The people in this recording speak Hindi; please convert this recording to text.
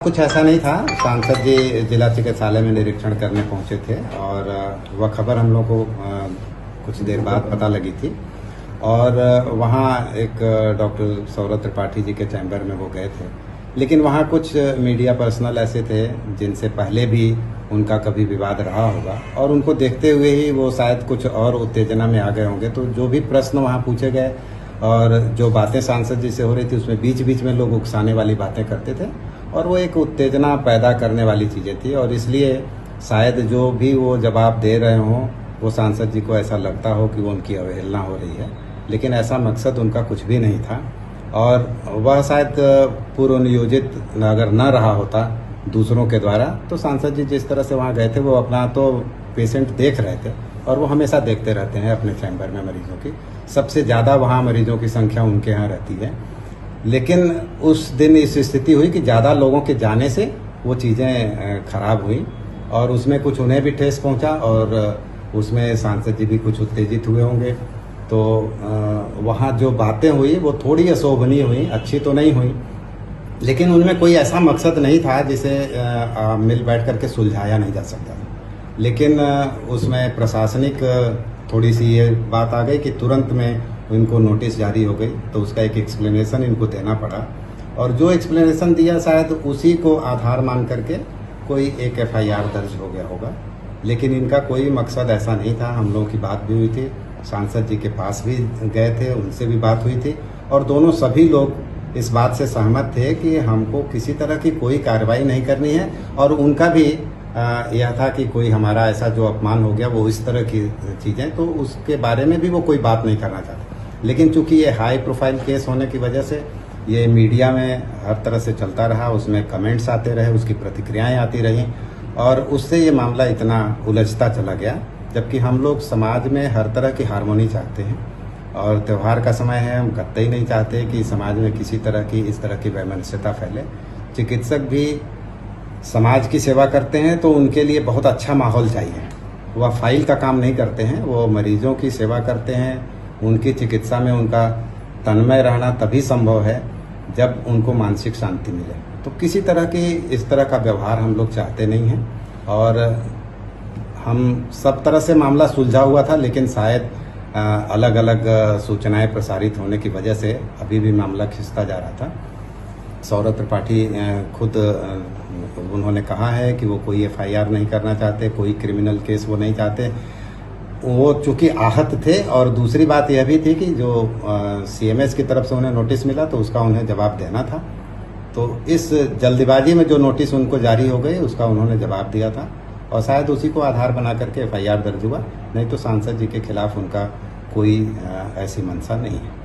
कुछ ऐसा नहीं था। सांसद जी जिला चिकित्सालय में निरीक्षण करने पहुंचे थे और वह खबर हम लोग को कुछ देर बाद पता लगी थी और वहां एक डॉक्टर सौरभ त्रिपाठी जी के चैम्बर में वो गए थे। लेकिन वहां कुछ मीडिया पर्सनल ऐसे थे जिनसे पहले भी उनका कभी विवाद रहा होगा और उनको देखते हुए ही वो शायद कुछ और उत्तेजना में आ गए होंगे। तो जो भी प्रश्न वहाँ पूछे गए और जो बातें सांसद जी से हो रही थी उसमें बीच बीच में लोग उकसाने वाली बातें करते थे और वो एक उत्तेजना पैदा करने वाली चीज़ें थी और इसलिए शायद जो भी वो जवाब दे रहे हों वो सांसद जी को ऐसा लगता हो कि वो उनकी अवहेलना हो रही है, लेकिन ऐसा मकसद उनका कुछ भी नहीं था। और वह शायद पूर्व नियोजित अगर न रहा होता दूसरों के द्वारा तो सांसद जी जिस तरह से वहाँ गए थे वो अपना तो पेशेंट देख रहे थे और वो हमेशा देखते रहते हैं अपने चैम्बर में मरीजों की। सबसे ज़्यादा वहाँ मरीजों की संख्या उनके यहाँ रहती है। लेकिन उस दिन इस स्थिति हुई कि ज़्यादा लोगों के जाने से वो चीज़ें खराब हुई और उसमें कुछ उन्हें भी ठेस पहुंचा और उसमें सांसद जी भी कुछ उत्तेजित हुए होंगे। तो वहाँ जो बातें हुई वो थोड़ी अशोभनीय हुई, अच्छी तो नहीं हुई, लेकिन उनमें कोई ऐसा मकसद नहीं था जिसे मिल बैठ करके सुलझाया नहीं जा सकता। लेकिन उसमें प्रशासनिक थोड़ी सी ये बात आ गई कि तुरंत में इनको नोटिस जारी हो गई, तो उसका एक एक्सप्लेनेशन इनको देना पड़ा और जो एक्सप्लेनेशन दिया शायद उसी को आधार मान करके कोई एक एफआईआर दर्ज हो गया होगा। लेकिन इनका कोई मकसद ऐसा नहीं था। हम लोगों की बात भी हुई थी, सांसद जी के पास भी गए थे, उनसे भी बात हुई थी और दोनों सभी लोग इस बात से सहमत थे कि हमको किसी तरह की कोई कार्रवाई नहीं करनी है और उनका भी यह था कि कोई हमारा ऐसा जो अपमान हो गया वो इस तरह की चीज़ें, तो उसके बारे में भी वो कोई बात नहीं करना चाहते। लेकिन चूंकि ये हाई प्रोफाइल केस होने की वजह से ये मीडिया में हर तरह से चलता रहा, उसमें कमेंट्स आते रहे, उसकी प्रतिक्रियाएं आती रहीं और उससे ये मामला इतना उलझता चला गया। जबकि हम लोग समाज में हर तरह की हारमोनी चाहते हैं और त्यौहार का समय है, हम कतई नहीं चाहते कि समाज में किसी तरह की इस तरह की वैमनस्यता फैले। चिकित्सक भी समाज की सेवा करते हैं तो उनके लिए बहुत अच्छा माहौल चाहिए। वह फाइल का काम नहीं करते हैं, वो मरीजों की सेवा करते हैं। उनकी चिकित्सा में उनका तन्मय रहना तभी संभव है जब उनको मानसिक शांति मिले। तो किसी तरह की इस तरह का व्यवहार हम लोग चाहते नहीं हैं और हम सब तरह से मामला सुलझा हुआ था, लेकिन शायद अलग अलग सूचनाएं प्रसारित होने की वजह से अभी भी मामला खिंचता जा रहा था। सौरभ त्रिपाठी खुद उन्होंने कहा है कि वो कोई एफआईआर नहीं करना चाहते, कोई क्रिमिनल केस वो नहीं चाहते। वो चूंकि आहत थे और दूसरी बात यह भी थी कि जो सीएमएस की तरफ से उन्हें नोटिस मिला तो उसका उन्हें जवाब देना था। तो इस जल्दबाजी में जो नोटिस उनको जारी हो गई उसका उन्होंने जवाब दिया था और शायद उसी को आधार बना करके एफआईआर दर्ज हुआ, नहीं तो सांसद जी के खिलाफ उनका कोई ऐसी मंशा नहीं है।